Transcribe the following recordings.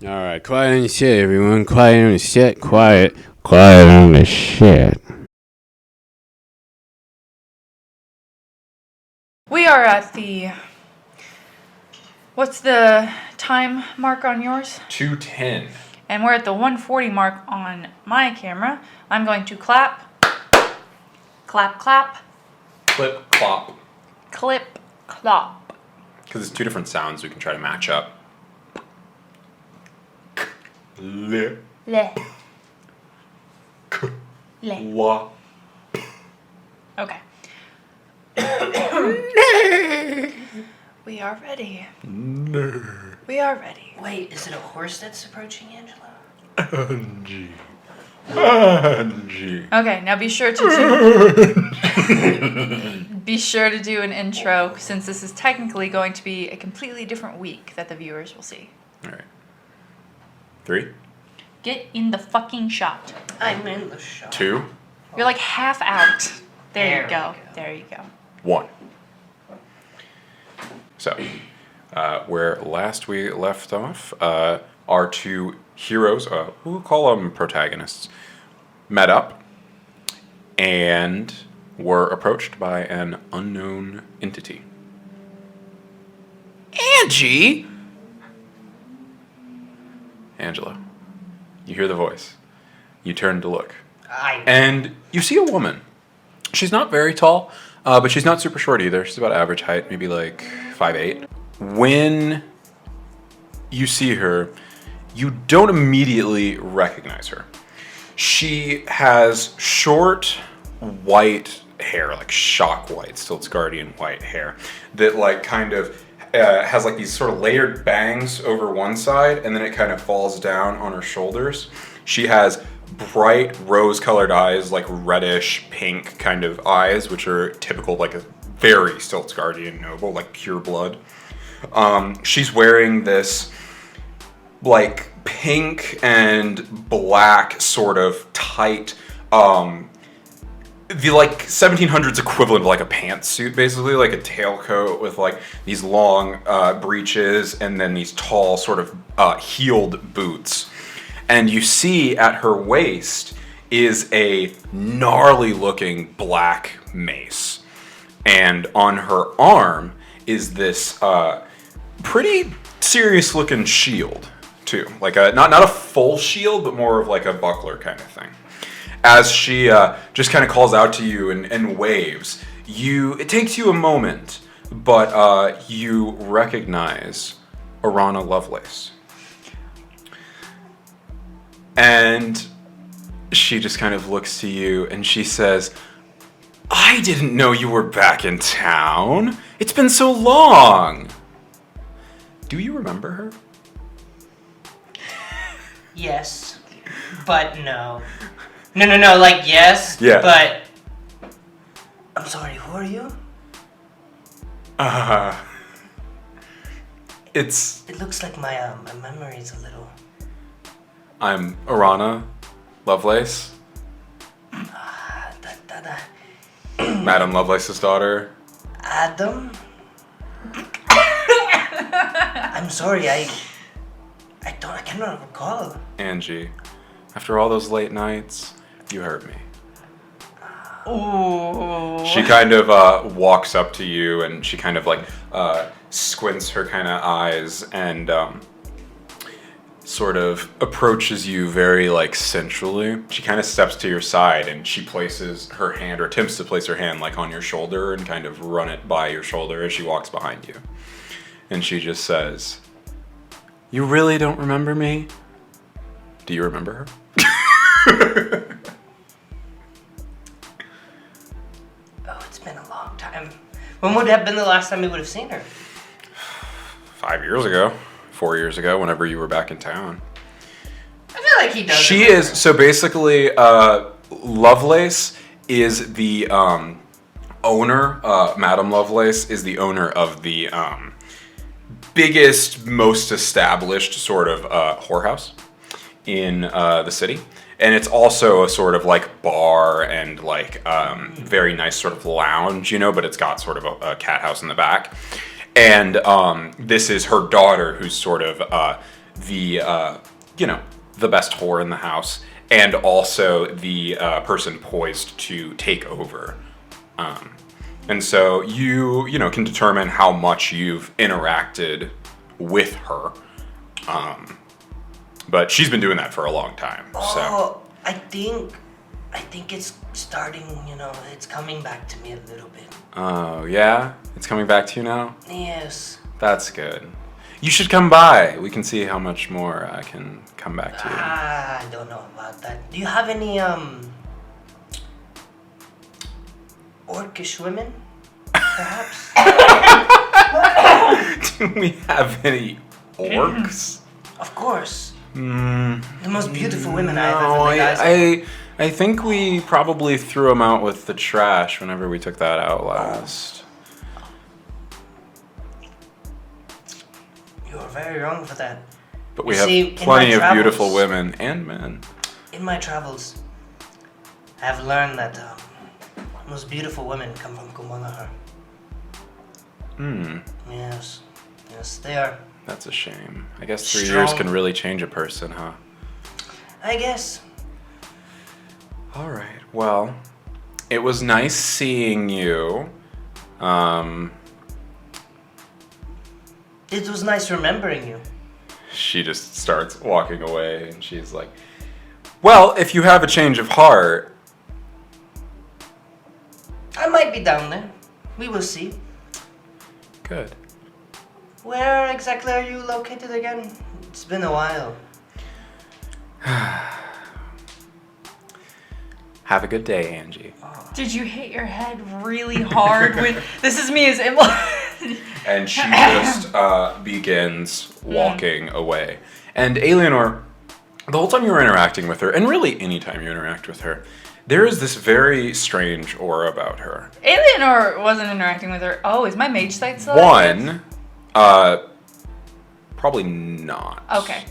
All right, quiet on the shit, everyone. Quiet on the shit. Quiet on the shit. We are at the... What's the time mark on yours? 2:10. And we're at the 1:40 mark on my camera. I'm going to clap. Clap, clap. Clip, clop. Clip, clop. Because it's two different sounds we can try to match up. Le. Le. K. Le. La. Okay. We are ready. We are ready. Wait, is it a horse that's approaching Angelo? Angie. Angie. Okay, now be sure to do an intro, since this is technically going to be a completely different week that the viewers will see. All right. 3, Get in the fucking shot. I'm in the shot. 2, You're like half out. There you go. we go. There you go. 1. So, where last we left off, our two heroes, we'll call them protagonists, met up and were approached by an unknown entity. Angie! Angelo. You hear the voice. You turn to look. And you see a woman. She's not very tall, but she's not super short either. She's about average height, maybe like 5'8". When you see her, you don't immediately recognize her. She has short white hair, like shock white, Stilt's Guardian white hair, that like kind of has like these sort of layered bangs over one side, and then it kind of falls down on her shoulders. She has bright rose-colored eyes, like reddish pink kind of eyes, which are typical, like a very Stilt's Guardian noble, like pure blood. She's wearing this like pink and black sort of tight, the like 1700s equivalent of like a pantsuit, basically, like a tailcoat with like these long breeches and then these tall sort of heeled boots. And you see at her waist is a gnarly looking black mace. And on her arm is this pretty serious looking shield too. Like a, not a full shield, but more of like a buckler kind of thing. As she just kind of calls out to you and waves, it takes you a moment, but you recognize Aeleanor Lovelace. And she just kind of looks to you and she says, I didn't know you were back in town. It's been so long. Do you remember her? Yes, but no. No, like yes, Yeah. but... I'm sorry, who are you? It looks like my memory is a little... I'm Aeleanor Lovelace. Madam Lovelace's daughter. Adam? I'm sorry, I cannot recall. Angie. After all those late nights, you hurt me. Ooh. She kind of walks up to you and she kind of like squints her kind of eyes and sort of approaches you very like sensually. She kind of steps to your side and she places her hand, or attempts to place her hand like on your shoulder and kind of run it by your shoulder as she walks behind you. And she just says, you really don't remember me? Do you remember her? Oh, it's been a long time. When would have been the last time you would have seen her? 5 years ago, 4 years ago, whenever you were back in town. I feel like he does. She remember. is, so basically, Lovelace is the owner, Madam Lovelace is the owner of the biggest, most established sort of whorehouse in the city. And it's also a sort of like bar and like very nice sort of lounge, you know, but it's got sort of a cat house in the back. And this is her daughter, who's sort of the, the best whore in the house, and also the person poised to take over. And so you can determine how much you've interacted with her. But she's been doing that for a long time. Oh, I think it's starting, it's coming back to me a little bit. Oh, yeah? It's coming back to you now? Yes. That's good. You should come by. We can see how much more I can come back to you. I don't know about that. Do you have any, orcish women, perhaps? Do we have any orcs? Of course. The most beautiful women I've ever laid eyes on. I think we probably threw them out with the trash whenever we took that out last. You are very wrong for that. But we You have see, in plenty my of travels- beautiful women and men. In my travels, I've learned that the most beautiful women come from Kumonahar. Yes, they are. That's a shame. I guess 3 years Strong. can really change a person, huh? I guess. All right. Well, it was nice seeing you. It was nice remembering you. She just starts walking away, and she's like, well, if you have a change of heart. I might be down there. We will see. Good. Where exactly are you located again? It's been a while. Have a good day, Angie. Did you hit your head really hard with this is me as Emily? And she just begins walking away. And Aeleanor, the whole time you were interacting with her, and really any time you interact with her, there is this very strange aura about her. Aeleanor wasn't interacting with her. Oh, is my mage sight still active? One, probably not. Okay.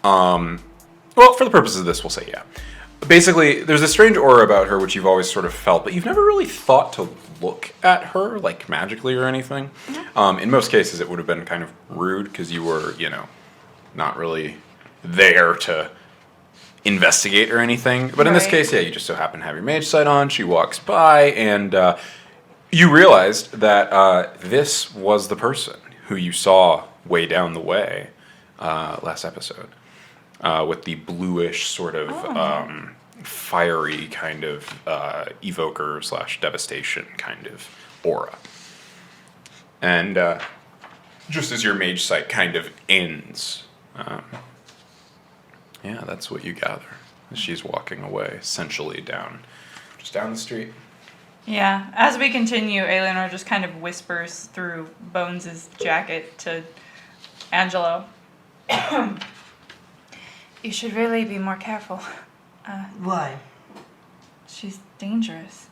Well, for the purposes of this, we'll say yeah. Basically, there's a strange aura about her which you've always sort of felt, but you've never really thought to look at her, like, magically or anything. Mm-hmm. In most cases, it would have been kind of rude because you were, not really there to investigate or anything. But in this Right. case, yeah, you just so happen to have your mage sight on. She walks by, and you realized that this was the person who you saw way down the way last episode. With the bluish sort of fiery kind of evoker / devastation kind of aura. And just as your mage sight kind of ends, yeah, that's what you gather. She's walking away, essentially just down the street. Yeah. As we continue, Aeleanor just kind of whispers through Bones' jacket to Angelo. You should really be more careful. Why? She's dangerous.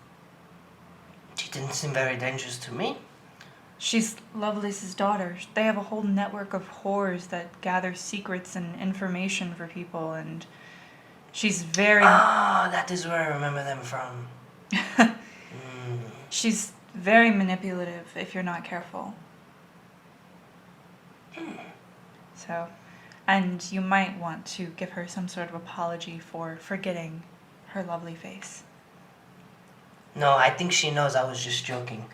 She didn't seem very dangerous to me. She's Lovelace's daughter. They have a whole network of whores that gather secrets and information for people, and she's very... Ah, that is where I remember them from. She's very manipulative if you're not careful. So, and you might want to give her some sort of apology for forgetting her lovely face. No, I think she knows I was just joking.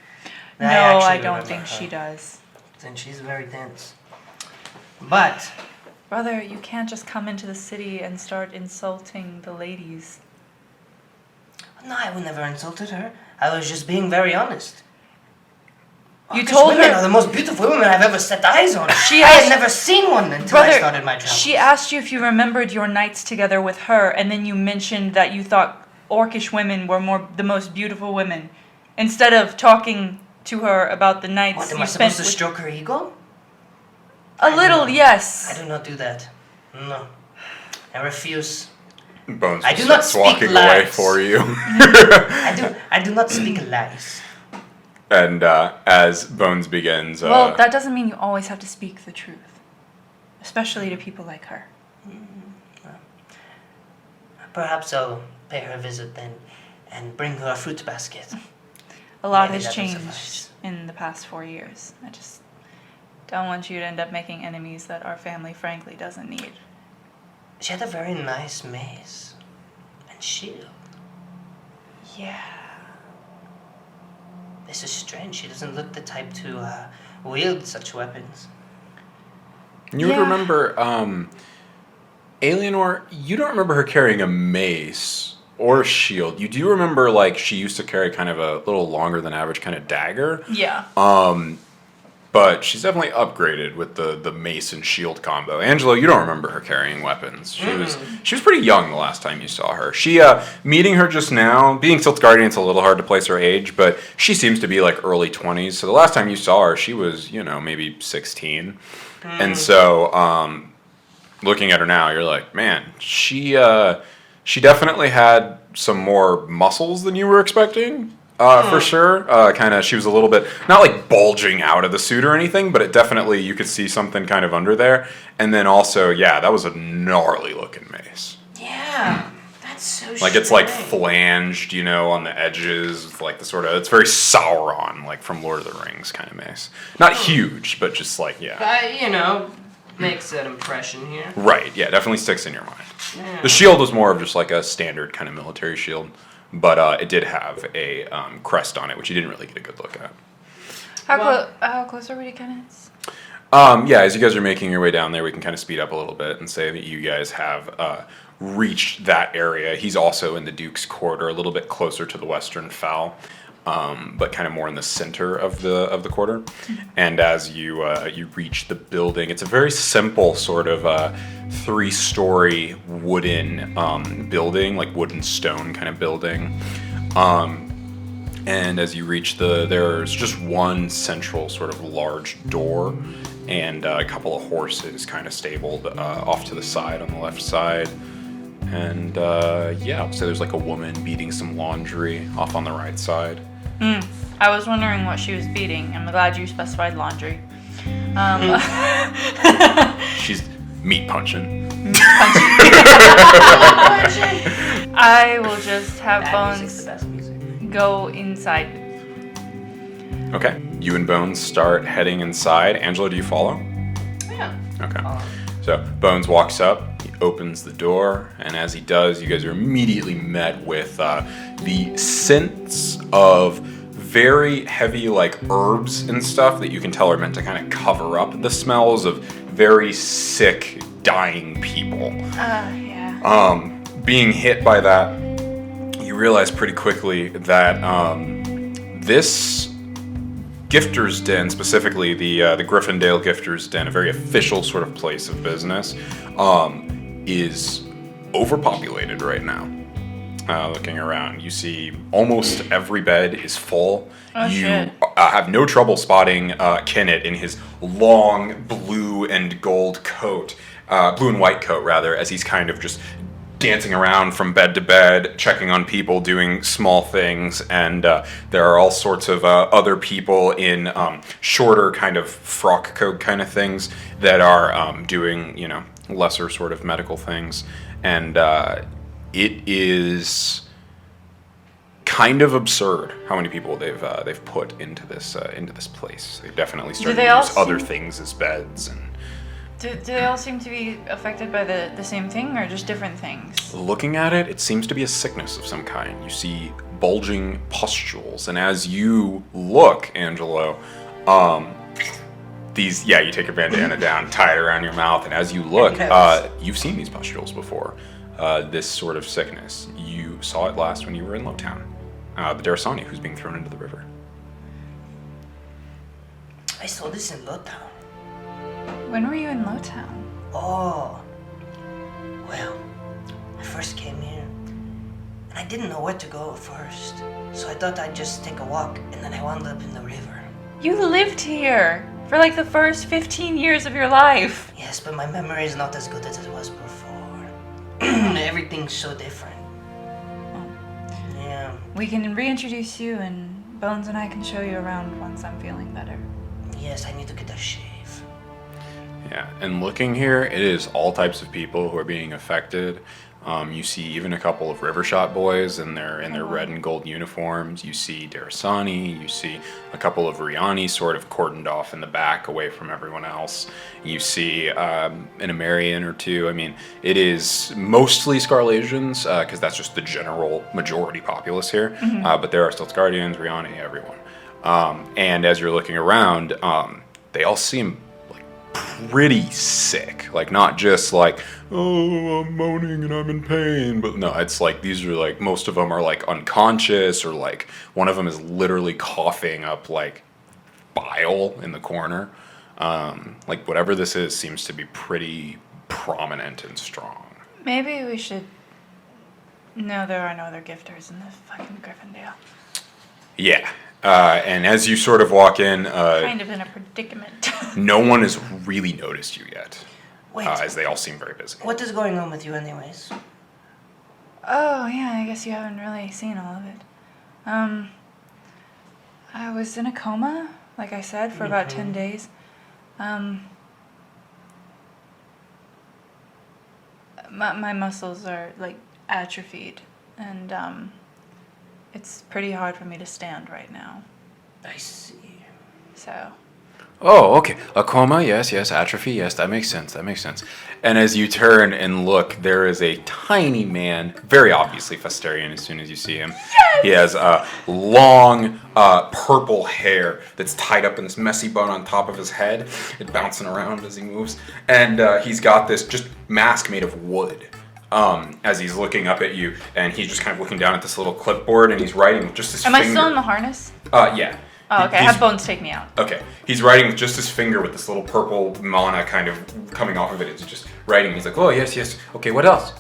No, actually I don't remember think her. she does. Then she's very tense. But Brother, you can't just come into the city and start insulting the ladies. no, I would never insulted her. I was just being very honest. You Orcish told women her- are the most beautiful women I've ever set eyes on. She I asked- had never seen one until I Brother, started my travels. she asked you if you remembered your nights together with her, and then you mentioned that you thought orcish women were the most beautiful women, instead of talking to her about the nights What, am you I spent supposed to with... stroke her ego? A little, yes. I do not do that. No. I refuse. Bones I do just not starts speak walking away lies. for you. I do not speak lies. And as Bones begins... Well, that doesn't mean you always have to speak the truth, especially to people like her. Perhaps I'll pay her a visit then and bring her a fruit basket. A lot Maybe has that will changed suffice. in the past 4 years. I just Don't want you to end up making enemies that our family frankly doesn't need. She had a very nice mace and shield. Yeah. This is strange. She doesn't look the type to wield such weapons. You would remember, Aeleanor, you don't remember her carrying a mace or a shield. You do remember, like, she used to carry kind of a little longer than average kind of dagger. Yeah. But she's definitely upgraded with the mace and shield combo. Angelo, you don't remember her carrying weapons. She was pretty young the last time you saw her. Meeting her just now, being Silt's guardian, it's a little hard to place her age, but she seems to be like early 20s. So the last time you saw her, she was, maybe 16. And so, looking at her now, you're like, man, she definitely had some more muscles than you were expecting. For sure. She was a little bit, not like bulging out of the suit or anything, but it definitely, you could see something kind of under there. And then also, yeah, that was a gnarly looking mace. Yeah, that's so Like, it's like flanged, on the edges, with like the sort of, it's very Sauron, like from Lord of the Rings kind of mace. Not huge, but just like, yeah. But, makes an impression here. Right, yeah, definitely sticks in your mind. Yeah. The shield was more of just like a standard kind of military shield. But it did have a crest on it, which you didn't really get a good look at. How close are we to Kenneth's? As you guys are making your way down there, we can kind of speed up a little bit and say that you guys have reached that area. He's also in the Duke's Quarter, a little bit closer to the Western Fowl, but kind of more in the center of the quarter. And as you reach the building, it's a very simple sort of 3-story wooden building, like wood and stone kind of building. And as you reach there's just one central sort of large door and a couple of horses kind of stabled off to the side on the left side. And so there's like a woman beating some laundry off on the right side. I was wondering what she was beating. I'm glad you specified laundry. She's meat punching. I will just have That music's Bones the best music. go inside. Okay. You and Bones start heading inside. Angelo, do you follow? Yeah. Okay. So Bones walks up, he opens the door, and as he does, you guys are immediately met with the scents of very heavy like herbs and stuff that you can tell are meant to kind of cover up the smells of very sick, dying people. Yeah. Being hit by that, you realize pretty quickly that this Gifter's Den, specifically the Griffondale Gifter's Den, a very official sort of place of business, is overpopulated right now. Looking around, you see almost every bed is full. Shit. Have no trouble spotting Kenneth in his long blue and gold coat, blue and white coat rather, as he's kind of just dancing around from bed to bed, checking on people, doing small things, and there are all sorts of other people in shorter kind of frock coat kind of things that are doing, lesser sort of medical things, and it is kind of absurd how many people they've put into this place. They've definitely started to use other things as beds and. Do they all seem to be affected by the same thing, or just different things? Looking at it, it seems to be a sickness of some kind. You see bulging pustules, and as you look, Angelo, you take your bandana down, tie it around your mouth, and as you look, you've seen these pustules before. This sort of sickness. You saw it last when you were in Lowtown. The Darasani who's being thrown into the river. I saw this in Lowtown. When were you in Lowtown? Oh, well, I first came here, and I didn't know where to go at first, so I thought I'd just take a walk, and then I wound up in the river. You lived here for like the first 15 years of your life. Yes, but my memory is not as good as it was before. Everything's so different. Yeah. We can reintroduce you, and Bones and I can show you around once I'm feeling better. Yes, I need to get a shave. Yeah, and looking here, it is all types of people who are being affected. You see even a couple of Rivershot boys in their red and gold uniforms. You see Darasani. You see a couple of Riani sort of cordoned off in the back away from everyone else. You see an Amarian or two. I mean, it is mostly Scarlasians because that's just the general majority populace here. But there are still Guardians, Riani, everyone. And as you're looking around, they all seem pretty sick, like not just like, oh, I'm moaning and I'm in pain, but no, it's like these are like, most of them are like unconscious, or like one of them is literally coughing up like bile in the corner. Like whatever this is seems to be pretty prominent and strong. Maybe we should... No, there are no other gifters in the fucking Griffondale. Yeah. And as you sort of walk in, Kind of in a predicament. no one has really noticed you yet. Wait. As they all seem very busy. What is going on with you anyways? Oh, yeah, I guess you haven't really seen all of it. I was in a coma, like I said, for about 10 days. My muscles are, like, atrophied, and, it's pretty hard for me to stand right now. I see. So... Oh, okay. A coma, yes, atrophy, yes, that makes sense. And as you turn and look, there is a tiny man, very obviously Festarian as soon as you see him. Yes! He has long purple hair that's tied up in this messy bun on top of his head. It's bouncing around as he moves. And he's got this just mask made of wood. As he's looking up at you, and he's just kind of looking down at this little clipboard, and he's writing with just his Am finger. I still in the harness? Yeah. Oh, okay. Have Bones take me out. Okay. He's writing with just his finger with this little purple mana kind of coming off of it. It's just writing. He's like, oh, yes. Okay, what else?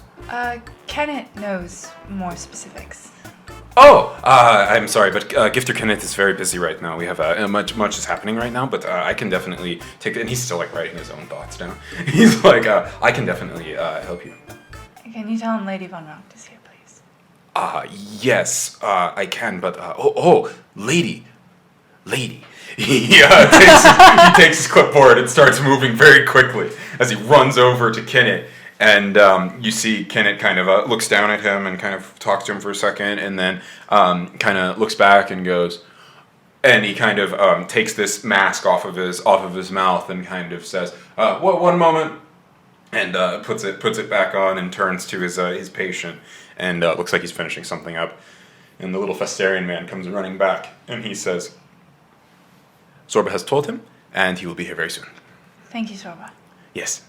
Kenneth knows more specifics. Oh, I'm sorry, but Gifter Kenneth is very busy right now. We have much is happening right now, but I can definitely take it. And he's still like writing his own thoughts down. He's like, I can definitely help you. Can you tell him Lady Von Rocht is here, please? Yes, I can, but lady. He takes his clipboard and starts moving very quickly as he runs over to Kenneth. And you see Kenneth kind of looks down at him and kind of talks to him for a second, and then kind of looks back and goes, and he kind of takes this mask off of his mouth and kind of says, one moment, and puts it back on and turns to his patient, and looks like he's finishing something up. And the little Festarian man comes running back, and he says, Zorba has told him, and he will be here very soon. Thank you, Sorba. Yes.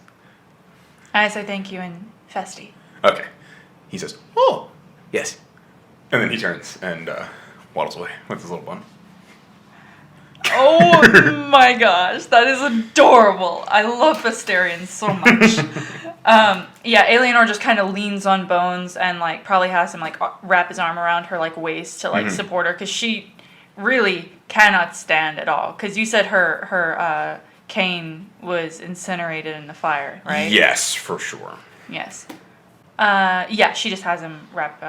I say thank you in Festi. Okay. He says, oh, yes. And then he turns and waddles away with his little bun. Oh my gosh, that is adorable. I love Festarians so much. Yeah, Aeleanor just kind of leans on Bones and like probably has him like wrap his arm around her like waist to like support her, because she really cannot stand at all. Because you said her cane was incinerated in the fire, right? Yes, for sure. Yes. Yeah, she just has him wrap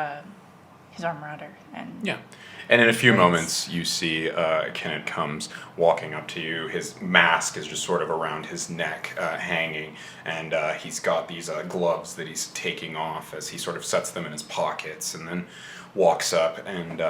his arm around her. And yeah. And in a few moments, you see Kenneth comes walking up to you. His mask is just sort of around his neck, hanging, and he's got these gloves that he's taking off as he sort of sets them in his pockets, and then walks up. And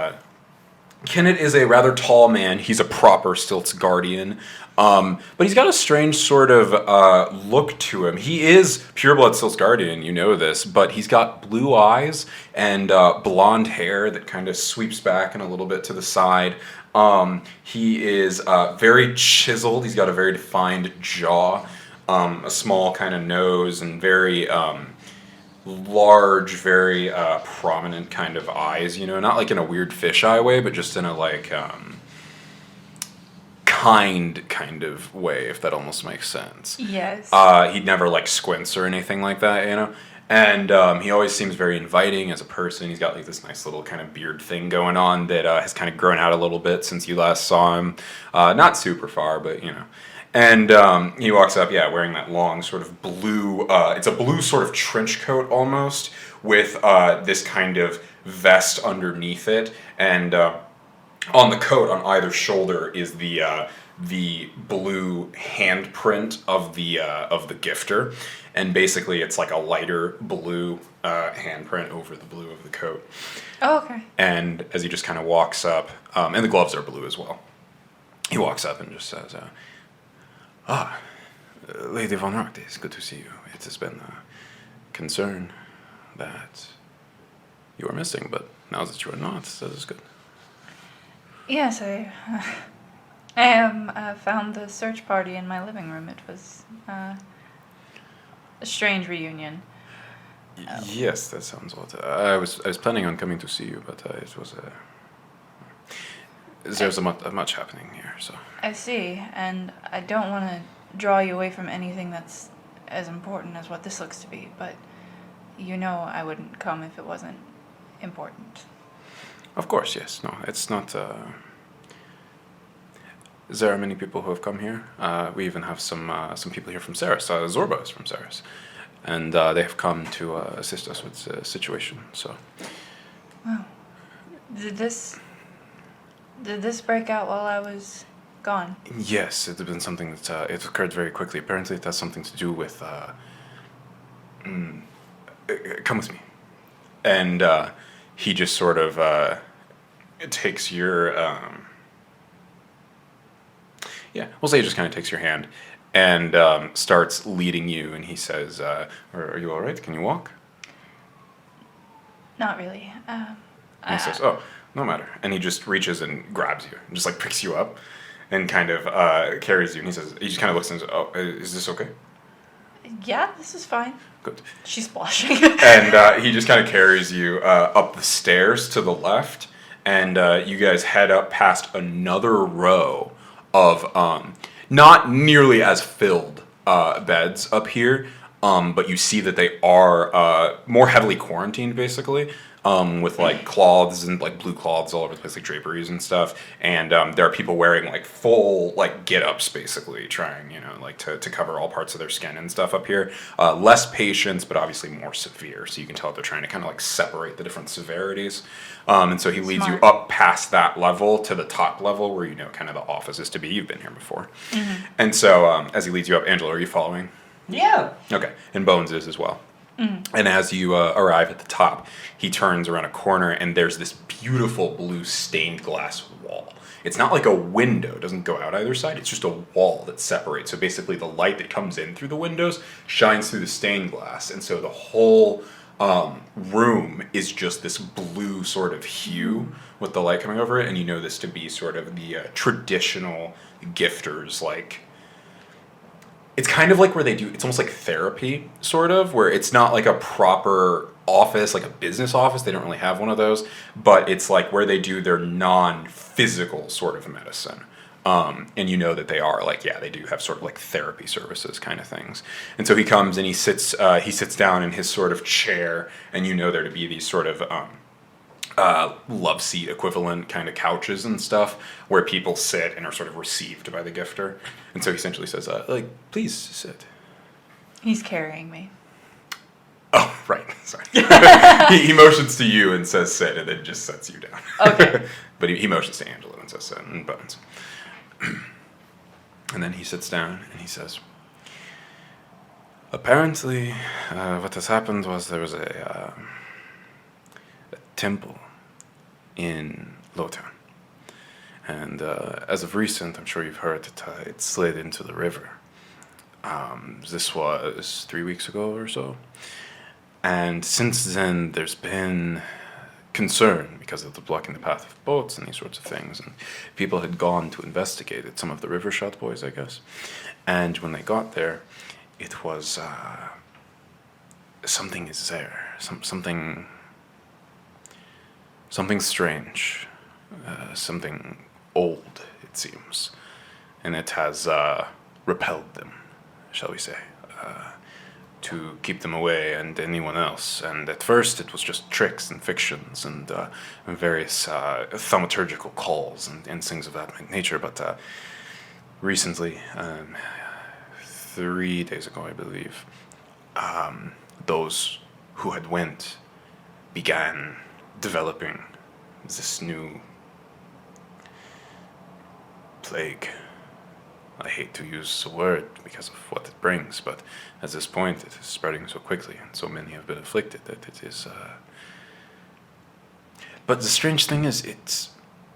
Kenneth is a rather tall man. He's a proper Stilts Guardian, but he's got a strange sort of look to him. He is pureblood Stilts Guardian, you know this, but he's got blue eyes and blonde hair that kind of sweeps back and a little bit to the side. He is very chiseled. He's got a very defined jaw, a small kind of nose, and very large, very prominent kind of eyes, you know, not like in a weird fisheye way, but just in a like kind of way, if that almost makes sense. Yes. He never like squints or anything like that, you know. And he always seems very inviting as a person. He's got like this nice little kind of beard thing going on that has kind of grown out a little bit since you last saw him. Not super far, but you know. And he walks up, wearing that long sort of blue, it's a blue sort of trench coat almost, with this kind of vest underneath it. And on the coat, on either shoulder, is the blue handprint of the gifter. and basically it's like a lighter blue handprint over the blue of the coat. Oh, okay. And as he just kind of walks up, and the gloves are blue as well, he walks up and just says, Lady Von Rock, it's good to see you. It has been a concern that you are missing, but now that you are not, that is good. Yes, I found the search party in my living room. It was a strange reunion. Yes, that sounds odd. I was planning on coming to see you, but it was there's much happening here, so. I see, and I don't want to draw you away from anything that's as important as what this looks to be, but you know I wouldn't come if it wasn't important. Of course, yes. No, it's not. There are many people who have come here. We even have some people here from Ceres. Zorba is from Ceres, and they have come to assist us with the situation. So. Wow. Did this break out while I was gone? Yes, it had been something that it occurred very quickly. Apparently, it has something to do with. Come with me, and he just sort of takes your. We'll say he just kind of takes your hand and starts leading you, and he says, "Are you all right? Can you walk?" Not really. And he says, "Oh, no matter." And he just reaches and grabs you, and just like picks you up, and kind of carries you. And he just kind of looks and says, "Oh, is this okay?" Yeah, this is fine. Good. She's blushing. And he just kind of carries you up the stairs to the left, and you guys head up past another row of not nearly as filled beds up here, but you see that they are more heavily quarantined, basically, with like cloths and like blue cloths all over the place, like draperies and stuff. And there are people wearing like full like get-ups, basically, trying like to cover all parts of their skin and stuff up here. Less patients, but obviously more severe. So you can tell they're trying to kind of like separate the different severities. And so he leads you up past that level to the top level where kind of the office is to be. You've been here before. Mm-hmm. And so as he leads you up, Angelo, are you following? Yeah. Okay. And Bones is as well. Mm-hmm. And as you arrive at the top, he turns around a corner and there's this beautiful blue stained glass wall. It's not like a window. It doesn't go out either side. It's just a wall that separates. So basically the light that comes in through the windows shines through the stained glass. And so the whole room is just this blue sort of hue with the light coming over it. And you know this to be sort of the traditional gifters, like... It's kind of like where they do, it's almost like therapy, sort of, where it's not like a proper office, like a business office. They don't really have one of those, but it's like where they do their non-physical sort of medicine. And you know that they are like, they do have sort of like therapy services kind of things. And so he comes and he sits down in his sort of chair, and you know there to be these sort of love seat equivalent kind of couches and stuff where people sit and are sort of received by the gifter. And so he essentially says, please sit. He's carrying me. Oh, right. Sorry. he motions to you and says sit, and then just sets you down. Okay. But he motions to Angelo and says sit, and Bones. And then he sits down and he says, apparently what has happened was there was a temple in Lowtown. And as of recent, I'm sure you've heard that it slid into the river. This was 3 weeks ago or so. And since then, there's been concern because of the blocking the path of boats and these sorts of things. And people had gone to investigate it, some of the river shot boys, I guess. And when they got there, it was something is there. Something strange. Something old, it seems. And it has repelled them, shall we say, to keep them away and anyone else. And at first it was just tricks and fictions and various thaumaturgical calls and things of that nature. But recently, 3 days ago, I believe, those who had went began developing this new plague. I hate to use the word because of what it brings, but at this point it is spreading so quickly and so many have been afflicted that it is... But the strange thing is it's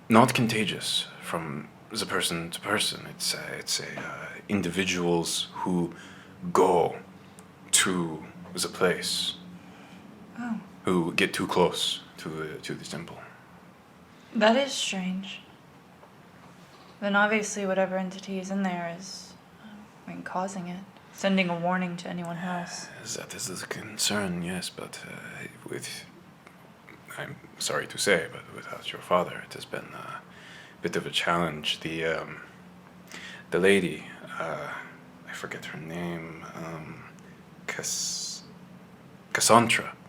not contagious from the person to person. It's individuals who go to the place, who get too close to the temple. That is strange. Then obviously whatever entity is in there is causing it. Sending a warning to anyone else. That is the concern, yes, but I'm sorry to say, but without your father, it has been a bit of a challenge. The lady, I forget her name, Cassandra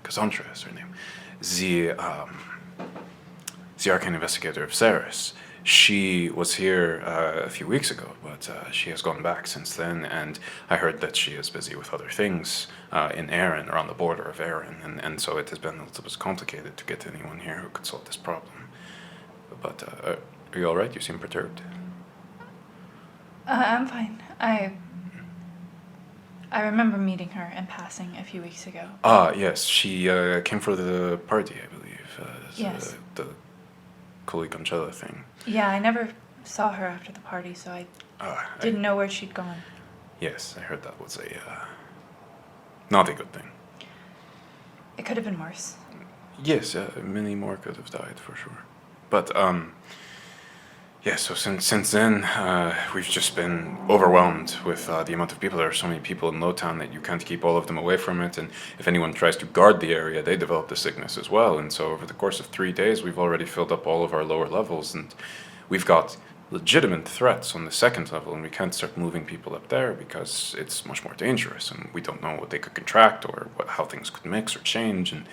is her name. The arcane investigator of Ceres. She was here a few weeks ago, but she has gone back since then, and I heard that she is busy with other things in Erin, or on the border of Erin, and so it has been a little bit complicated to get anyone here who could solve this problem. But are you all right? You seem perturbed. I'm fine. I remember meeting her in passing a few weeks ago. Yes, she came for the party, I believe. Yes. The Coli Conchella thing. Yeah, I never saw her after the party, so I didn't know where she'd gone. Yes, I heard that was not a good thing. It could have been worse. Yes, many more could have died for sure. But yeah, so since then, we've just been overwhelmed with the amount of people. There are so many people in Lowtown that you can't keep all of them away from it. And if anyone tries to guard the area, they develop the sickness as well. And so over the course of 3 days, we've already filled up all of our lower levels. And we've got legitimate threats on the second level. And we can't start moving people up there because it's much more dangerous. And we don't know what they could contract or how things could mix or change. And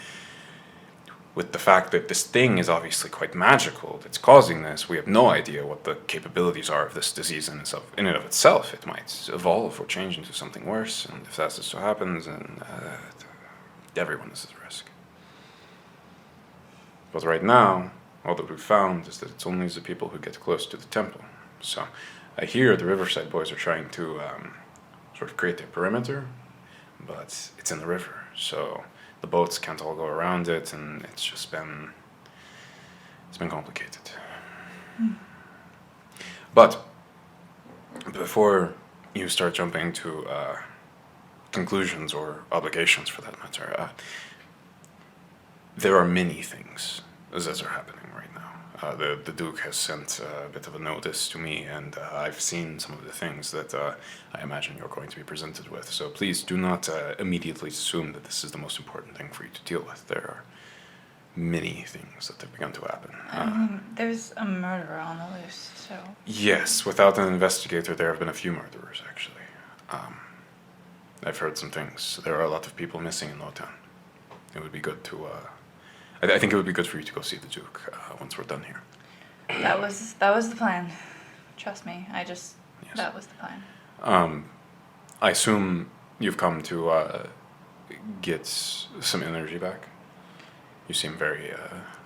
with the fact that this thing is obviously quite magical that's causing this, we have no idea what the capabilities are of this disease in and of itself. It might evolve or change into something worse, and if that so happens, then everyone is at risk. But right now, all that we've found is that it's only the people who get close to the temple. So I hear the Riverside boys are trying to sort of create a perimeter, but it's in the river, so the boats can't all go around it, and it's been complicated. But before you start jumping to conclusions or obligations for that matter, there are many things that are happening right now. The Duke has sent a bit of a notice to me, and I've seen some of the things that I imagine you're going to be presented with. So please do not immediately assume that this is the most important thing for you to deal with. There are many things that have begun to happen. There's a murderer on the loose, so... Yes, without an investigator, there have been a few murderers, actually. I've heard some things. There are a lot of people missing in Lowtown. It would be good to... I think it would be good for you to go see the Duke once we're done here. That was the plan. Trust me, yes. That was the plan. I assume you've come to get some energy back. You seem very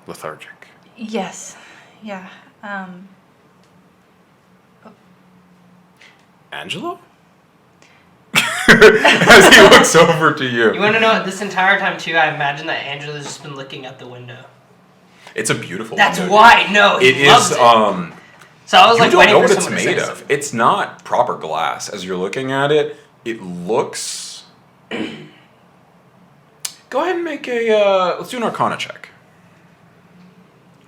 lethargic. Yes. Yeah. Angelo? As he looks over to you. You want to know what, this entire time too, I imagine that Angelo's just been looking out the window. It's a beautiful That's window. why, no, he loves it. So I was like, you don't waiting know for what it's someone to made say of. something. It's not proper glass. As you're looking at it, it looks... Go ahead and make a... let's do an Arcana check.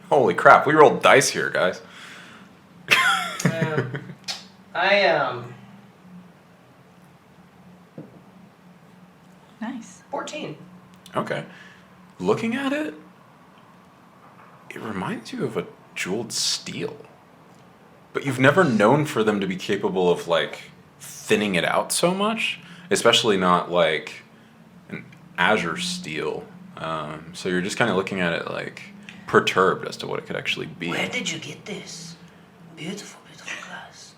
Holy crap, we rolled dice here, guys. Nice. 14. Okay. Looking at it, it reminds you of a jeweled steel. But you've never known for them to be capable of, like, thinning it out so much. Especially not, like, an azure steel. So you're just kind of looking at it, like, perturbed as to what it could actually be. Where did you get this? Beautiful, beautiful glass.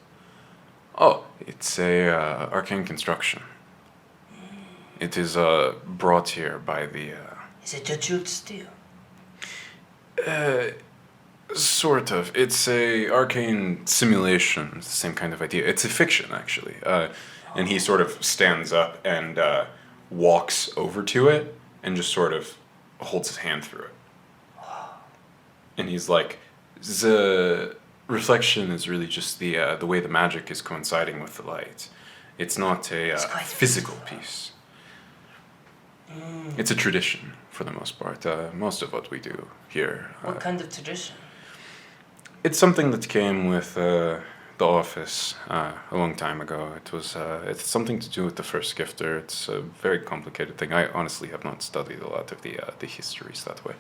Oh, it's a arcane construction. It is brought here by the... Is it a jeweled steel? Sort of. It's a arcane simulation. It's the same kind of idea. It's a fiction, actually. And he sort of stands up and walks over to it and just sort of holds his hand through it. And he's like, the reflection is really just the way the magic is coinciding with the light. It's not a physical piece. It's a tradition, for the most part. Most of what we do here. What kind of tradition? It's something that came with the office a long time ago. It's something to do with the first gifter. It's a very complicated thing. I honestly have not studied a lot of the histories that way.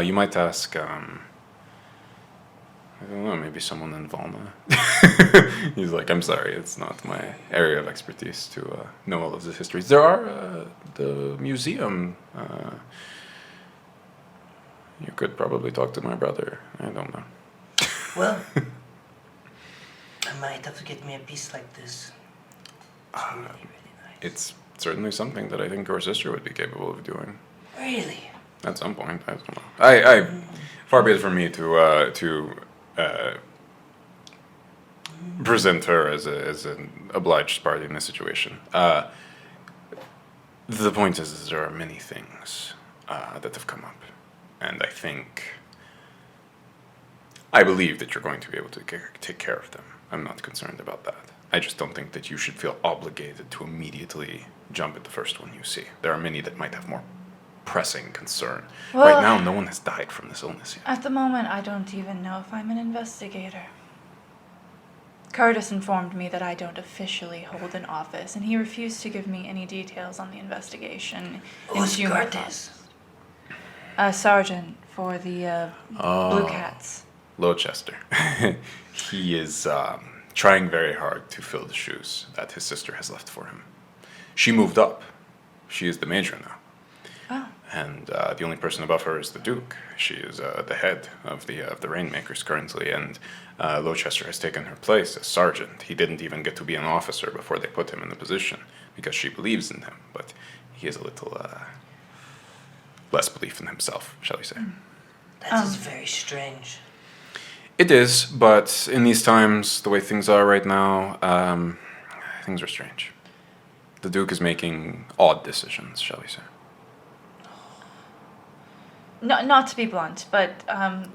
You might ask, I don't know, maybe someone in Valna. He's like, I'm sorry, it's not my area of expertise to know all of the histories. There are the museum. You could probably talk to my brother. I don't know. Well, I might have to get me a piece like this. It's really, really nice. It's certainly something that I think your sister would be capable of doing. Really? At some point, I don't know. I far be it from me to present her as an obliged party in this situation. The point is there are many things that have come up, and I believe that you're going to be able to take care of them. I'm not concerned about that. I just don't think that you should feel obligated to immediately jump at the first one you see. There are many that might have more pressing concern. Well, right now, no one has died from this illness yet. At the moment, I don't even know if I'm an investigator. Curtis informed me that I don't officially hold an office, and he refused to give me any details on the investigation. Who's Curtis? A sergeant for the Blue Cats. Lowchester. He is trying very hard to fill the shoes that his sister has left for him. She moved up. She is the major now. Oh. And the only person above her is the Duke. She is the head of the Rainmakers currently, and Lowchester has taken her place as sergeant. He didn't even get to be an officer before they put him in the position, because she believes in him, but he has a little less belief in himself, shall we say. That is very strange. It is, but in these times, the way things are right now, things are strange. The Duke is making odd decisions, shall we say. No, not to be blunt, but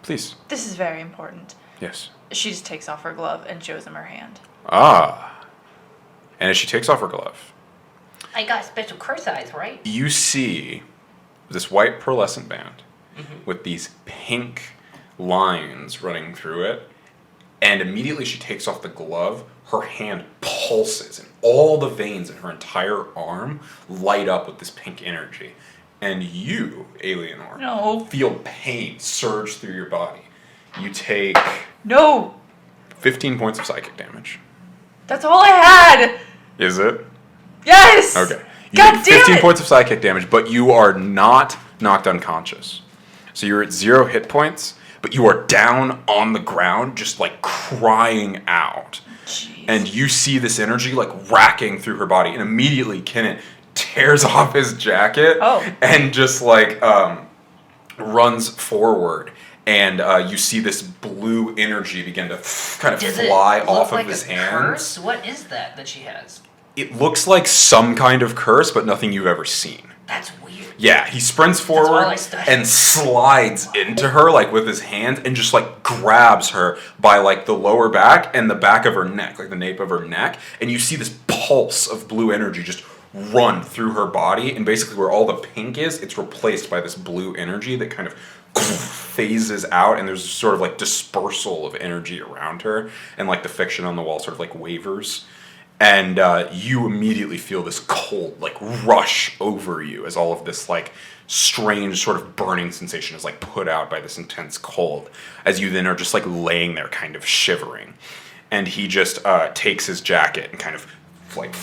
Please. this is very important. Yes. She just takes off her glove and shows him her hand. Ah. And as she takes off her glove, I got special curse eyes, right? you see this white pearlescent band with these pink lines running through it, and immediately she takes off the glove, her hand pulses, and all the veins in her entire arm light up with this pink energy. And you, Aeleanor, feel pain surge through your body. You take 15 points of psychic damage. That's all I had! Is it? Yes! Okay. You God take damn 15 it! points of psychic damage, but you are not knocked unconscious. So you're at 0 hit points, but you are down on the ground, just like crying out. Jeez. And you see this energy like racking through her body, and immediately Kenneth tears off his jacket and just like runs forward. And you see this blue energy begin to kind of fly off of his hands. Curse? What is that she has? It looks like some kind of curse, but nothing you've ever seen. That's weird. Yeah, he sprints forward and slides into her like with his hand and just like grabs her by like the lower back and the back of her neck, like the nape of her neck. And you see this pulse of blue energy just run through her body, and basically where all the pink is, it's replaced by this blue energy that kind of phases out, and there's sort of like dispersal of energy around her, and like the fiction on the wall sort of like wavers. And you immediately feel this cold, like, rush over you as all of this, like, strange sort of burning sensation is, like, put out by this intense cold, as you then are just, like, laying there kind of shivering. And he just takes his jacket and kind of, like,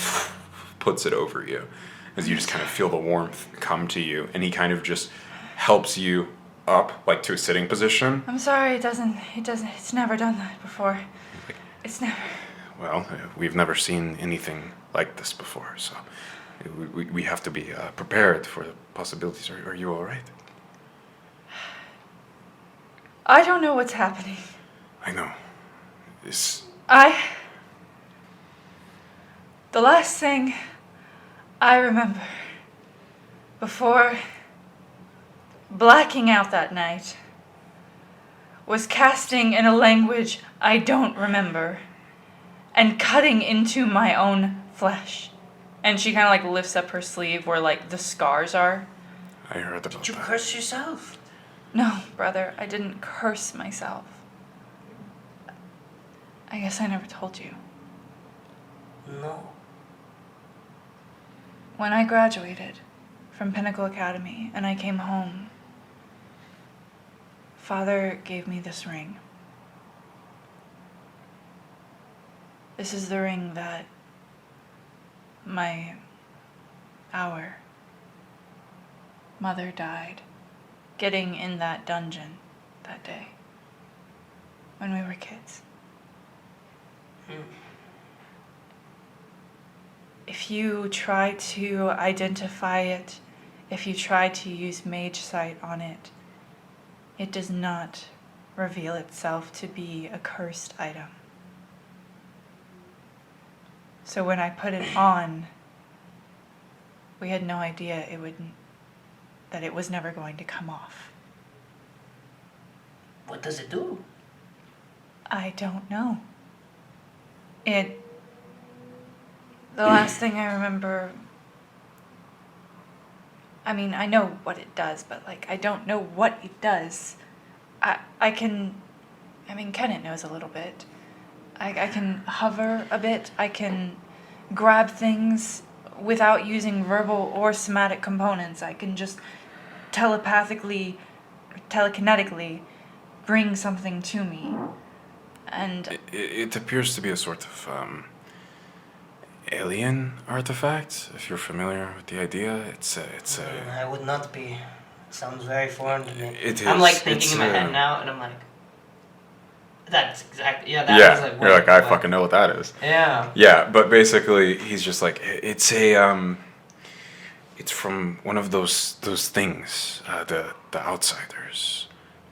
puts it over you, as you just kind of feel the warmth come to you. And he kind of just helps you up, like, to a sitting position. I'm sorry, it's never done that before. It's never... Well, we've never seen anything like this before, so we have to be prepared for the possibilities. Are you all right? I don't know what's happening. I know. This... The last thing I remember before blacking out that night was casting in a language I don't remember and cutting into my own flesh. And she kind of like lifts up her sleeve where like the scars are. I heard about Did you that. curse yourself? No, brother, I didn't curse myself. I guess I never told you. No. When I graduated from Pinnacle Academy and I came home, Father gave me this ring. This is the ring that our mother died getting in that dungeon that day when we were kids. If you try to identify it, if you try to use mage sight on it, it does not reveal itself to be a cursed item. So when I put it on, we had no idea that it was never going to come off. What does it do? I don't know. The last thing I remember, I mean, I know what it does, but like, I don't know what it does. Kenneth knows a little bit. I can hover a bit. I can grab things without using verbal or somatic components. I can just telepathically, telekinetically bring something to me. And It appears to be a sort of alien artifact. If you're familiar with the idea, it's a. I would not be. It sounds very foreign to me. It I'm is. like thinking It's, in my head now, and I'm like, that's exactly that yeah, was like. you're like, I fucking know what that is. Yeah. Yeah, but basically, he's just like, it's a it's from one of those things, the outsiders.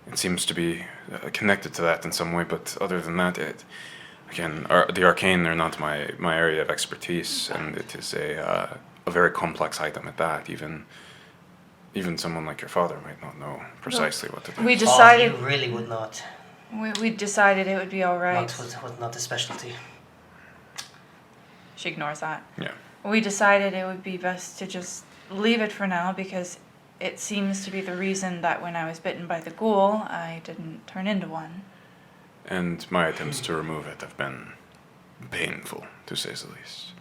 It seems to be connected to that in some way, but other than that, the arcane, they're not my area of expertise, and it is a very complex item at that. Even someone like your father might not know precisely what to do. we decided Oh, you really would not. we decided it would be all right. Not a specialty. She ignores that. Yeah. We decided it would be best to just leave it for now because it seems to be the reason that when I was bitten by the ghoul, I didn't turn into one. And my attempts to remove it have been painful, to say the least.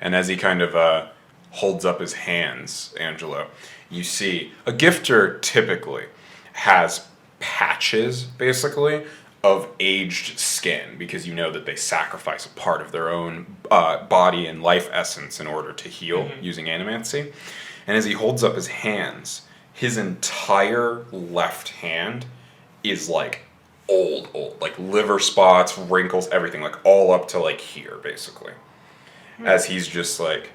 And as he kind of holds up his hands, Angelo, you see a gifter typically has patches, basically, of aged skin, because you know that they sacrifice a part of their own body and life essence in order to heal using animancy. And as he holds up his hands, his entire left hand is like old, like liver spots, wrinkles, everything, like all up to like here, basically. As he's just like,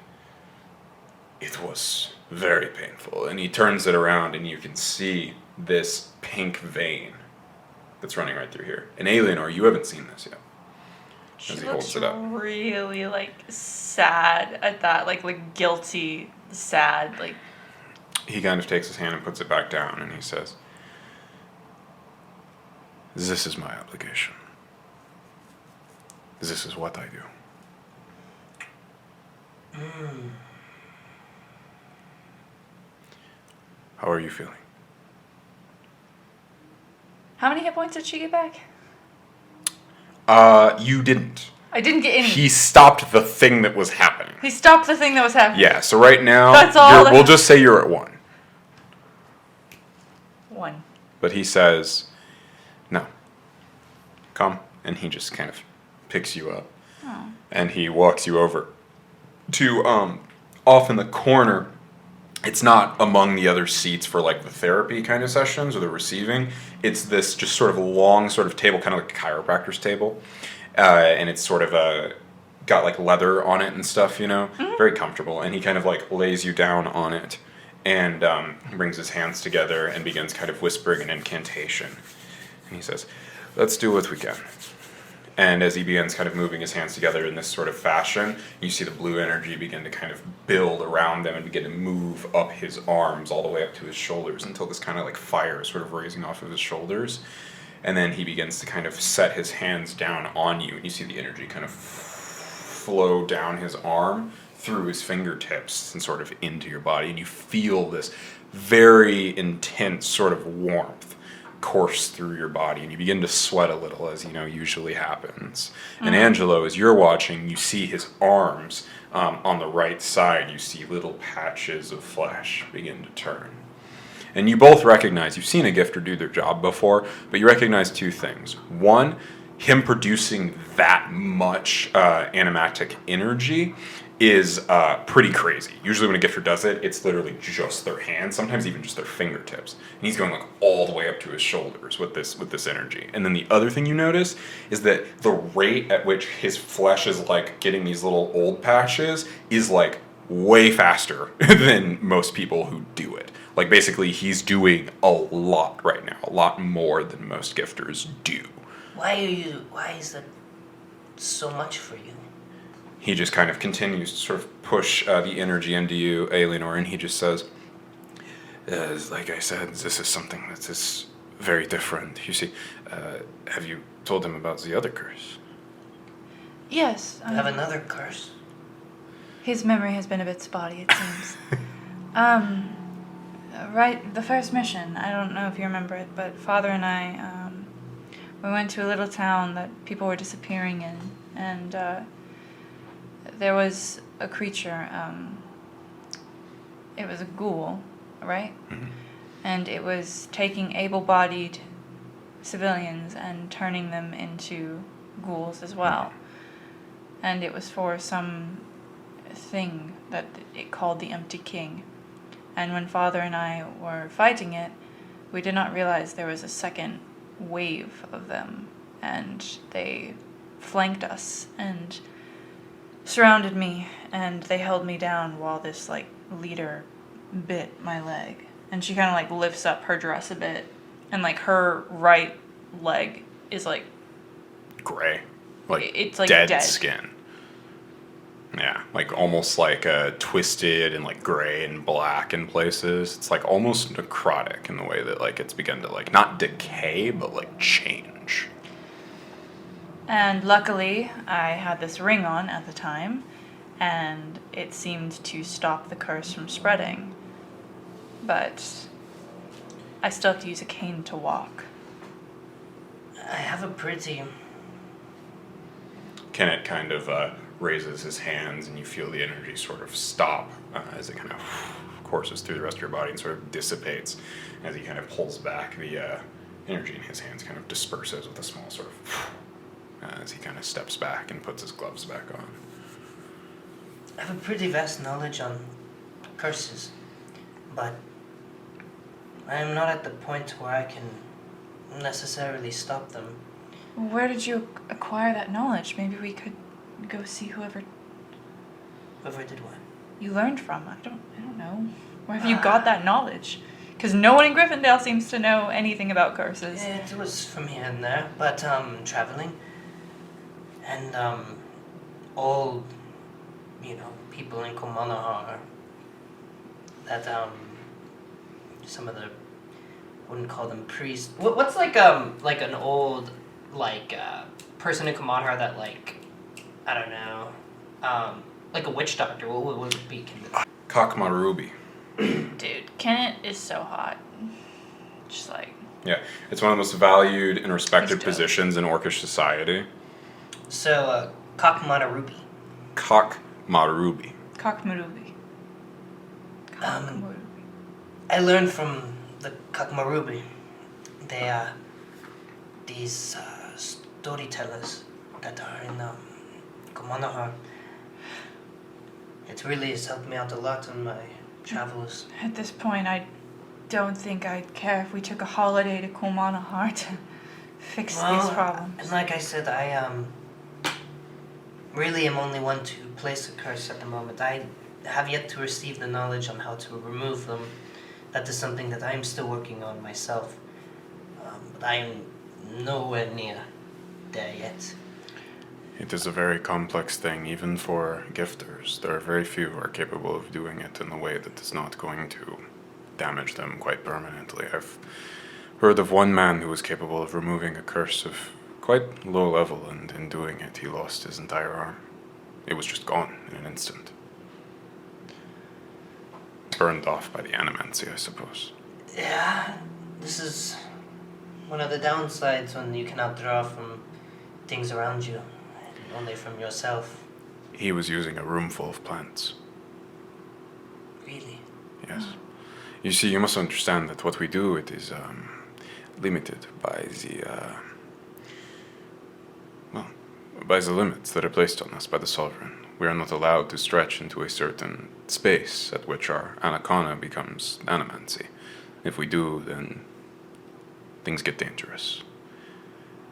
it was very painful. And he turns it around and you can see this pink vein that's running right through here. And Aeleanor, you haven't seen this yet. She As he looks holds it up. really like sad at that, like guilty, sad, like. He kind of takes his hand and puts it back down and he says, "This is my obligation. This is what I do." How are you feeling? How many hit points did she get back? You didn't. I didn't get any. He stopped the thing that was happening. He stopped the thing that was happening. Yeah, so right now, That's all we'll just say you're at 1. 1. But he says, "No, come." And he just kind of picks you up. Oh. And he walks you over to, off in the corner. It's not among the other seats for like the therapy kind of sessions or the receiving. It's this just sort of long sort of table, kind of like a chiropractor's table. And it's sort of got like leather on it and stuff, you know, very comfortable. And he kind of like lays you down on it and brings his hands together and begins kind of whispering an incantation. And he says, let's do what we can. And as he begins kind of moving his hands together in this sort of fashion, you see the blue energy begin to kind of build around them and begin to move up his arms all the way up to his shoulders until this kind of like fire is sort of raising off of his shoulders. And then he begins to kind of set his hands down on you, and you see the energy kind of flow down his arm through his fingertips and sort of into your body, and you feel this very intense sort of warmth course through your body, and you begin to sweat a little, as usually happens. And Angelo, as you're watching, you see his arms on the right side, you see little patches of flesh begin to turn. And you both recognize, you've seen a gifter do their job before, but you recognize two things. One, him producing that much animatic energy is pretty crazy. Usually when a gifter does it, it's literally just their hands, sometimes even just their fingertips. And he's going like all the way up to his shoulders with this energy. And then the other thing you notice is that the rate at which his flesh is like getting these little old patches is like way faster than most people who do it. Like basically he's doing a lot right now, a lot more than most gifters do. Why is that so much for you? He just kind of continues to sort of push the energy into you, Aeleanor, and he just says, like I said, this is something that is very different. You see, have you told him about the other curse? Yes. You have another curse? His memory has been a bit spotty, it seems. Right, the first mission, I don't know if you remember it, but Father and I, we went to a little town that people were disappearing in, and there was a creature, it was a ghoul, right? Mm-hmm. And it was taking able-bodied civilians and turning them into ghouls as well. Mm-hmm. And it was for some thing that it called the Empty King. And when Father and I were fighting it, we did not realize there was a second wave of them, and they flanked us and surrounded me, and they held me down while this like leader bit my leg. And she kind of like lifts up her dress a bit, and like her right leg is like gray, like it's like dead skin. Yeah, like almost like twisted and like gray and black in places. It's like almost necrotic in the way that like it's begun to like not decay but like change. And luckily, I had this ring on at the time, and it seemed to stop the curse from spreading. But I still have to use a cane to walk. I have a pretty... Kenneth kind of raises his hands, and you feel the energy sort of stop as it kind of courses through the rest of your body and sort of dissipates. As he kind of pulls back, the energy in his hands kind of disperses with a small sort of... as he kind of steps back and puts his gloves back on. I have a pretty vast knowledge on curses, but I am not at the point where I can necessarily stop them. Where did you acquire that knowledge? Maybe we could go see whoever did what? you learned from. I don't know. Where have you got that knowledge? Because no one in Griffondale seems to know anything about curses. It was from here and there, but traveling. And old, people in Komanohar that some of the wouldn't call them priests. What's like an old person in Komanohar that I don't know, like a witch doctor. What would it be? Kakmarubi. Dude, Kenneth is so hot. Just like... Yeah, it's one of the most valued and respected dope. positions in Orcish society. So, Kakmanarubi. Kakmarubi. Cockmarubi. I learned from the Kakmarubi. They are these storytellers that are in Komanohar. It really has helped me out a lot on my travels. At this point, I don't think I'd care if we took a holiday to Komanohar to fix these problems. And like I said, I really am only one to place a curse at the moment. I have yet to receive the knowledge on how to remove them. That is something that I am still working on myself. But I am nowhere near there yet. It is a very complex thing, even for gifters. There are very few who are capable of doing it in a way that is not going to damage them quite permanently. I've heard of one man who was capable of removing a curse of quite low level, and in doing it, he lost his entire arm. It was just gone in an instant. Burned off by the animancy, I suppose. Yeah, this is one of the downsides when you cannot draw from things around you, only from yourself. He was using a room full of plants. Really? Yes. You see, you must understand that what we do, it is limited by by the limits that are placed on us by the sovereign. We are not allowed to stretch into a certain space at which our anacana becomes animancy. If we do, then things get dangerous.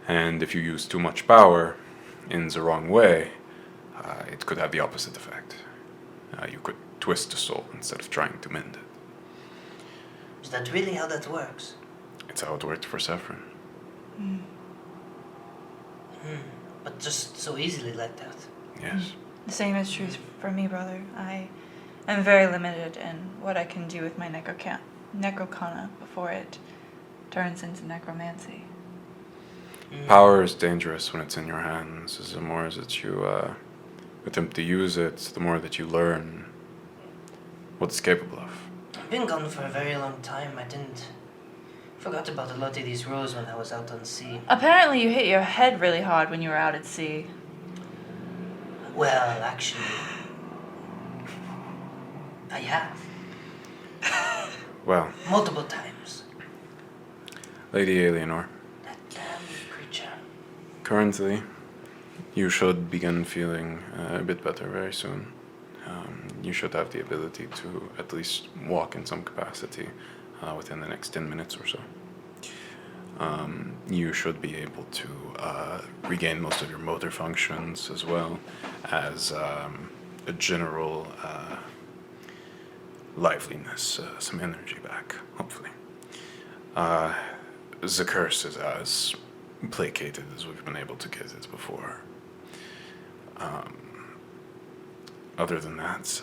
And if you use too much power in the wrong way, it could have the opposite effect. You could twist the soul instead of trying to mend it. Is that really how that works? It's how it worked for Saffron. But just so easily like that. Yes. The same is true for me, brother. I am very limited in what I can do with my necrocana before it turns into necromancy. Power is dangerous when it's in your hands. The more that you attempt to use it, the more that you learn what it's capable of. I've been gone for a very long time. Forgot about a lot of these rules when I was out on sea. Apparently you hit your head really hard when you were out at sea. Well, actually, I have. Well, Multiple times. Lady Aeleanor, That damn creature. currently, you should begin feeling a bit better very soon. You should have the ability to at least walk in some capacity within the next 10 minutes or so. You should be able to regain most of your motor functions as well as a general liveliness, some energy back, hopefully. The curse is as placated as we've been able to get it before. Other than that,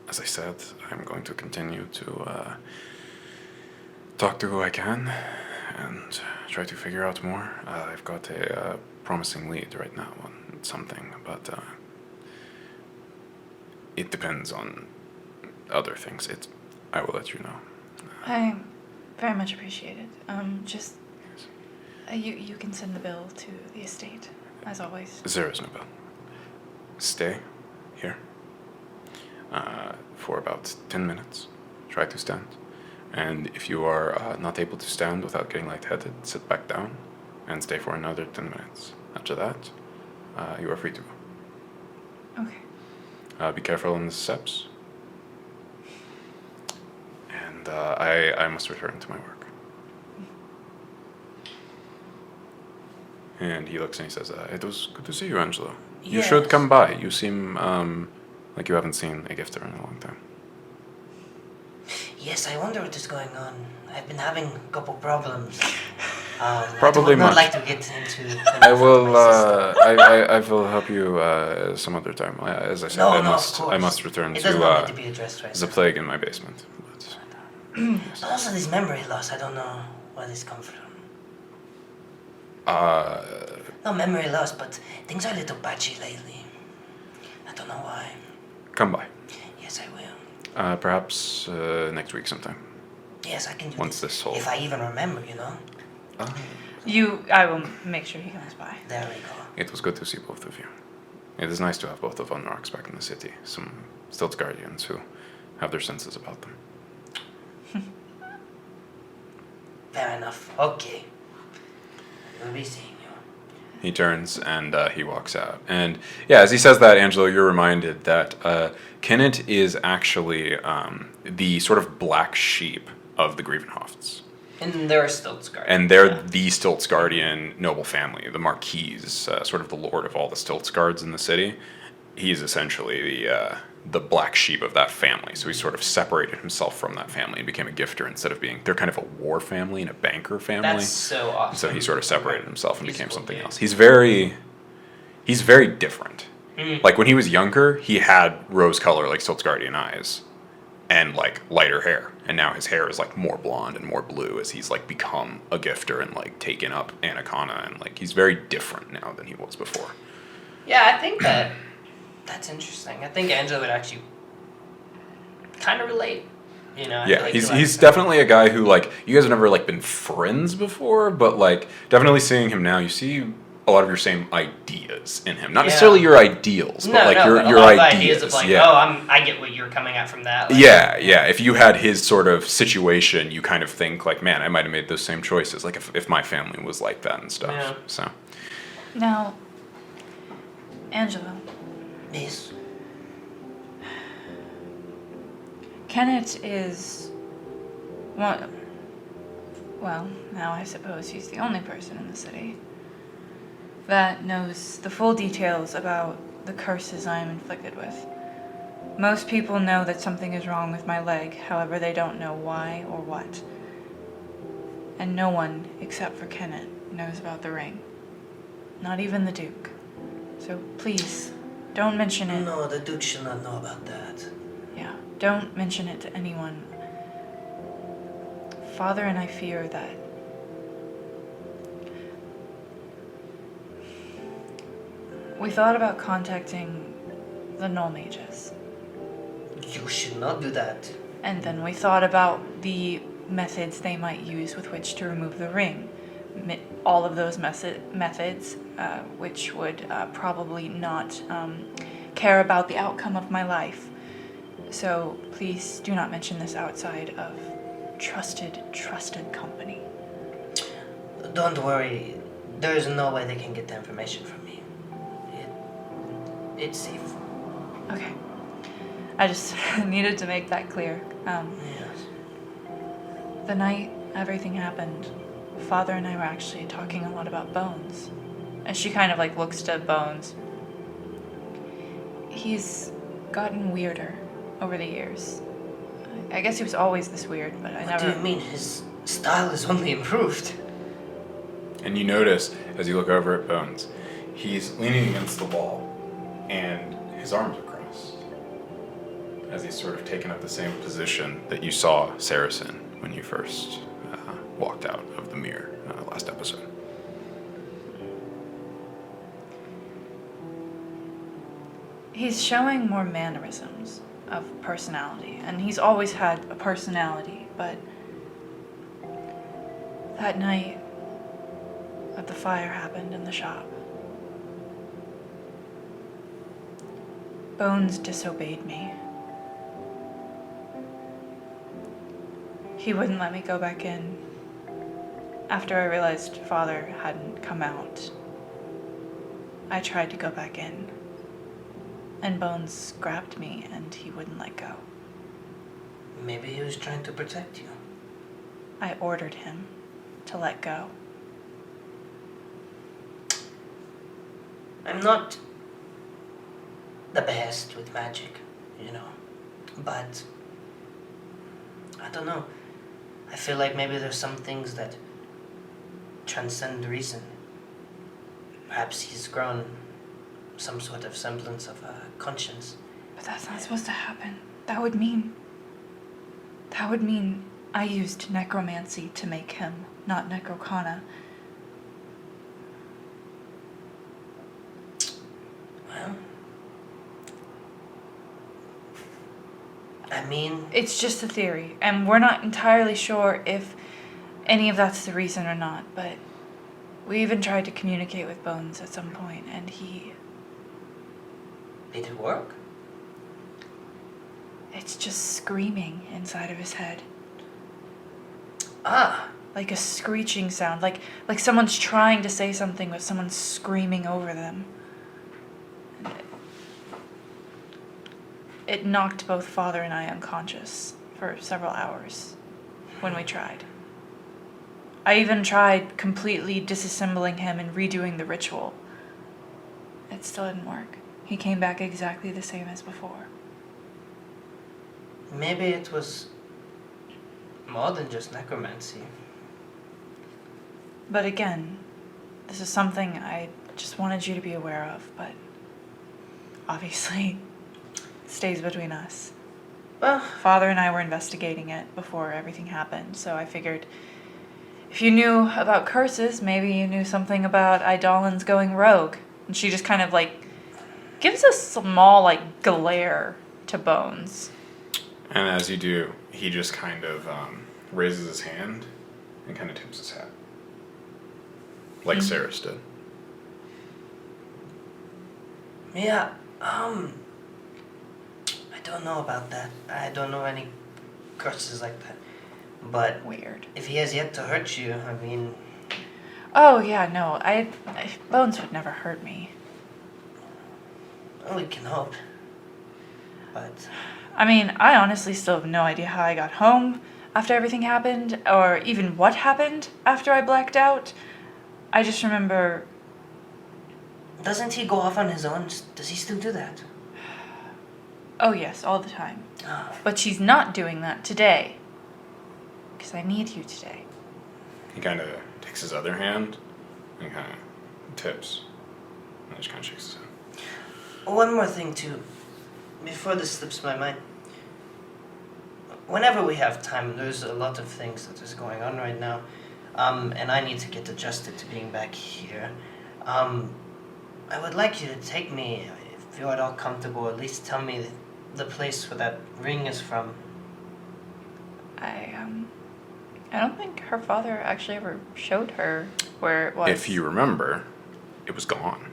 as I said, I'm going to continue to talk to who I can and try to figure out more. I've got a promising lead right now on something, but it depends on other things. I will let you know. I very much appreciate it. You can send the bill to the estate, as always. There is no bill. Stay here for about 10 minutes. Try to stand. And if you are not able to stand without getting lightheaded, sit back down and stay for another 10 minutes. After that, you are free to go. Okay. Be careful on the steps. And I must return to my work. And he looks and he says, it was good to see you, Angelo. You Yes. should come by. You seem like you haven't seen a gifter in a long time. Yes, I wonder what is going on. I've been having a couple problems. Probably I would not much. like to get into. I will. I will help you some other time. As I said, No, I no, of must. I course. must return It does not need to to be addressed right the now. plague in my basement. But, But also this memory loss, I don't know where this comes from. No memory loss, but things are a little patchy lately. I don't know why. come by. Yes, I will. Perhaps next week sometime. Yes, I can do Once this whole. If I even remember, you know. I will make sure he comes by. There we go. It was good to see both of you. It is nice to have both of Unrocks back in the city. Some Stilts Guardians who have their senses about them. Fair enough. Okay. We'll be seeing you. He turns and he walks out. And yeah, as he says that, Angelo, you're reminded that Kenneth is actually the sort of black sheep of the Grievenhofts. And there are still scars. And they're the Stiltsguardian noble family, the Marquis, sort of the lord of all the Stiltsguards in the city. He's essentially the black sheep of that family. So he sort of separated himself from that family and became a gifter instead of being, they're kind of a war family and a banker family. That's so awesome. So he sort of separated himself and became cool, something dude. else. He's very different. Like when he was younger, he had rose color like Silt's guardian eyes and like lighter hair. And now his hair is like more blonde and more blue as he's like become a gifter and like taken up Anaconda, and like he's very different now than he was before. Yeah, I think that's interesting. I think Angelo would actually kind of relate. You know, I Yeah, feel like he's definitely a guy who, like, you guys have never like been friends before, but like definitely seeing him now, you see a lot of your same ideas in him. Not necessarily your ideals, but like your ideas. Of like, yeah. I get what you're coming at from that. Like, Yeah. If you had his sort of situation, you kind of think like, man, I might have made those same choices. Like if my family was like that and stuff. Yeah. So. Now, Angelo, Yes. Kenneth is one. Well, now I suppose he's the only person in the city that knows the full details about the curses I am inflicted with. Most people know that something is wrong with my leg, however they don't know why or what. And no one, except for Kenneth, knows about the ring. Not even the Duke. So please, don't mention it. No, the Duke should not know about that. Yeah, don't mention it to anyone. Father and I fear that we thought about contacting the Null Mages. You should not do that. And then we thought about the methods they might use with which to remove the ring. All of those methods, which would probably not care about the outcome of my life. So please do not mention this outside of trusted company. Don't worry. There is no way they can get the information from me. It's safe. Okay. I just needed to make that clear. Yes. The night everything happened, Father and I were actually talking a lot about Bones. And she kind of like looks to Bones. He's gotten weirder over the years. I guess he was always this weird, but I What never... do you mean? His style has only improved. And you notice, as you look over at Bones, he's leaning against the wall, and his arms are crossed, as he's sort of taken up the same position that you saw Saracen when you first walked out of the mirror last episode. He's showing more mannerisms of personality, and he's always had a personality, but that night that the fire happened in the shop, Bones disobeyed me. He wouldn't let me go back in after I realized Father hadn't come out. I tried to go back in, and Bones grabbed me and he wouldn't let go. Maybe he was trying to protect you. I ordered him to let go. I'm not the best with magic, but I don't know. I feel like maybe there's some things that transcend reason. Perhaps he's grown some sort of semblance of a conscience. But that's not supposed to happen. That would mean I used necromancy to make him, not necrocana. Well, I mean... It's just a theory, and we're not entirely sure if any of that's the reason or not, but we even tried to communicate with Bones at some point, and he... Did it work? It's just screaming inside of his head. Ah! Like a screeching sound, like someone's trying to say something, but someone's screaming over them. And it knocked both Father and I unconscious for several hours when we tried. I even tried completely disassembling him and redoing the ritual. It still didn't work. He came back exactly the same as before. maybe it was more than just necromancy. But again, this is something I just wanted you to be aware of, but obviously stays between us. Well, Father and I were investigating it before everything happened, so I figured if you knew about curses, maybe you knew something about Eidolon's going rogue. And she just kind of like gives a small like glare to Bones. And as you do, he just kind of raises his hand and kind of tips his hat. Like Saris did. yeah, I don't know about that. I don't know any curses like that. But Weird. if he has yet to hurt you, I mean, Oh yeah, no, Bones would never hurt me. well, we can hope. But I mean, I honestly still have no idea how I got home after everything happened, or even what happened after I blacked out. I just remember, doesn't he go off on his own? Does he still do that? oh yes, all the time. Ah, But she's not doing that today. Because I need you today. He kind of takes his other hand and kind of tips. And just kind of shakes his head. one more thing too, before this slips my mind. Whenever we have time, there's a lot of things that is going on right now, and I need to get adjusted to being back here. I would like you to take me, if you're at all comfortable, at least tell me the place where that ring is from. I don't think her father actually ever showed her where it was. If you remember, it was gone.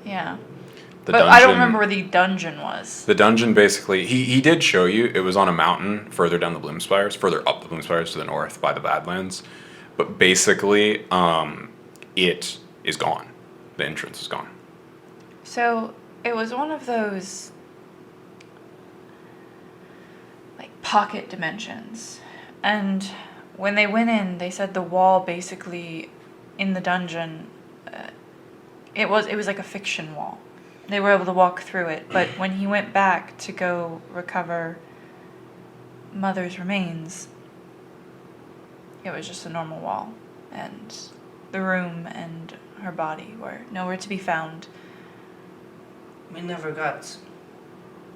Yeah. The But I don't remember where the dungeon was. The dungeon basically, he did show you, it was on a mountain further down the Bloomspires, further up the Bloomspires to the north by the Badlands. But basically, it is gone. The entrance is gone. So it was one of those like pocket dimensions. And when they went in, they said the wall basically in the dungeon, it was like a fiction wall. They were able to walk through it, but when he went back to go recover Mother's remains, it was just a normal wall, and the room and her body were nowhere to be found. We never got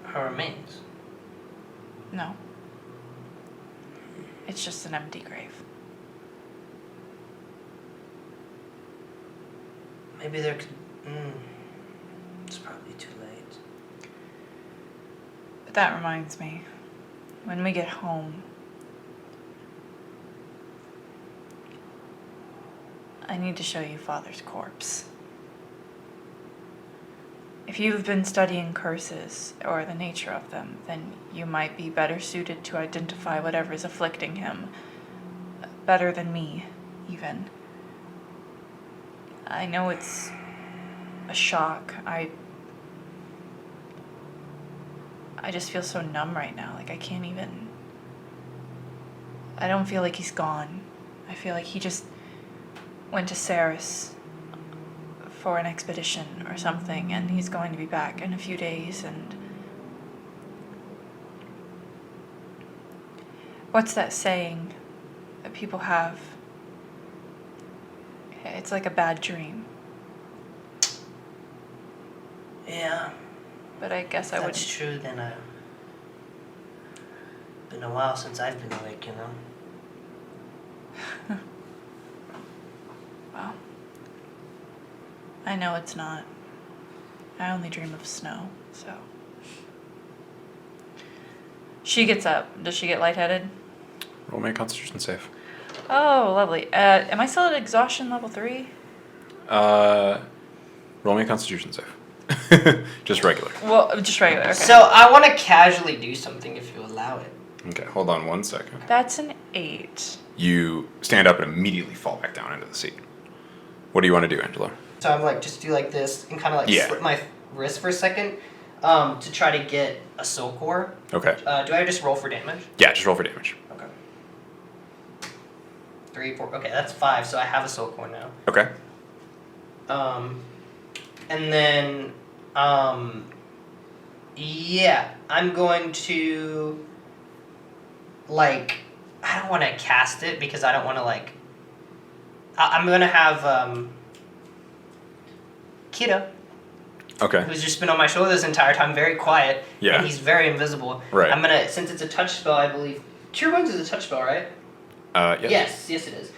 her remains. No. It's just an empty grave. Maybe there could... it's probably too late. But that reminds me, when we get home, I need to show you Father's corpse. If you've been studying curses or the nature of them, then you might be better suited to identify whatever is afflicting him. Better than me, even. I know it's a shock. I just feel so numb right now. Like I can't even... I don't feel like he's gone. I feel like he just went to Saris for an expedition or something, and he's going to be back in a few days, and... What's that saying that people have? It's like a bad dream. Yeah. But I guess I If would... that's true, then been a while since I've been awake, you know? Well, I know it's not. I only dream of snow, so... She gets up. Does she get lightheaded? Roll me a Constitution save. Oh, lovely. Am I still at exhaustion level 3? Roll me a Constitution save. Just regular. Well, just regular, okay. So I want to casually do something if you allow it. Okay, hold on 1 second. That's an 8. You stand up and immediately fall back down into the seat. What do you want to do, Angelo? So I'm like, just do like this and kind of like Yeah. slip my wrist for a second to try to get a soul core. Okay. Do I just roll for damage? Yeah, just roll for damage. Okay. 3, 4. Okay, that's 5. So I have a soul core now. Okay. And then, yeah, I'm going to like, I don't want to cast it because I don't want to, like... I'm going to have Kira, Okay. who's just been on my shoulder this entire time, very quiet, Yeah. and he's very invisible. Right. I'm going to, since it's a touch spell, I believe... Cure Wounds is a touch spell, right? Yes. Yes, it is.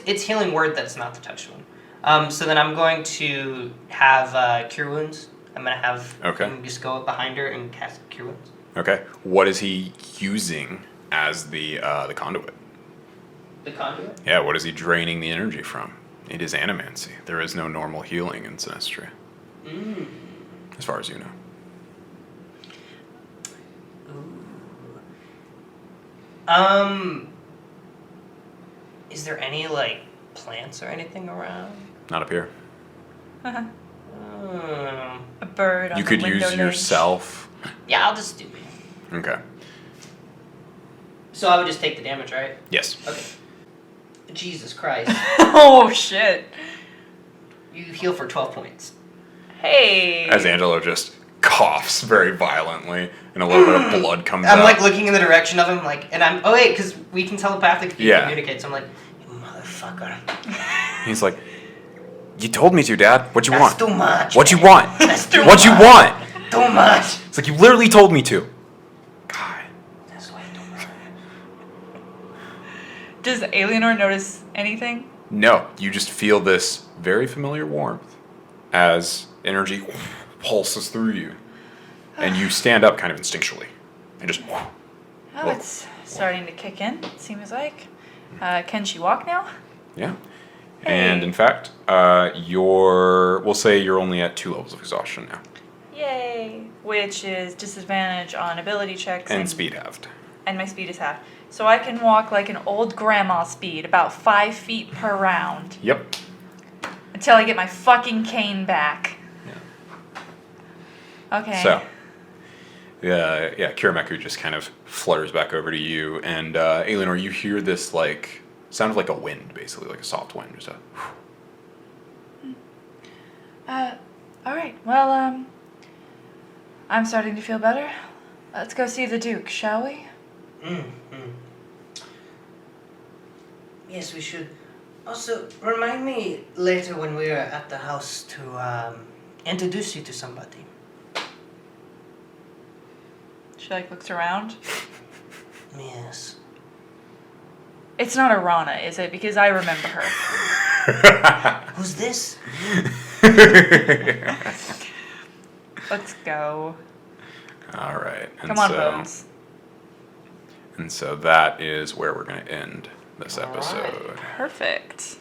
It's Healing Word that's not the touch one. So then I'm going to have Cure Wounds. I'm going to have him just go up behind her and cast Cure Wounds. Okay. What is he using as the conduit? The conduit? Yeah, what is he draining the energy from? It is animancy. There is no normal healing in Sinistry. As far as you know. Is there any, like, plants or anything around? Not up here. A bird on You the could window use ledge. yourself. Yeah, I'll just do me. Okay. So I would just take the damage, right? Yes. Okay. Jesus Christ. Oh, shit. You heal for 12 points. Hey. As Angelo just coughs very violently and a little bit of blood comes out. I'm like looking in the direction of him, like, and I'm, oh wait, because we can telepathically communicate, so I'm like, you motherfucker. He's like, you told me to, Dad. What you That's want? too much. What you man. want? That's too What you much. want? Too much. It's like, you literally told me to. God. That's way too much. Does Aeleanor notice anything? No, you just feel this very familiar warmth as energy pulses through you. And you stand up kind of instinctually. And just... Oh, it's starting to kick in, it seems like. Can she walk now? Yeah. Hey. And in fact, we'll say you're only at 2 levels of exhaustion now. Yay! Which is disadvantage on ability checks. And speed halved. And my speed is half. So I can walk like an old grandma speed, about 5 feet per round. Yep. Until I get my fucking cane back. Yeah. Okay. So, Kirameku just kind of flutters back over to you, and Aeleanor, you hear this like sound of like a wind, basically like a soft wind, just a. All right. Well, I'm starting to feel better. Let's go see the Duke, shall we? Yes, we should. Also, remind me later when we're at the house to introduce you to somebody. She like looks around. Yes. It's not Arana, is it? Because I remember her. Who's this? Let's go. All right. And Come on, Bones. And so that is where we're going to end this All right. episode. Perfect.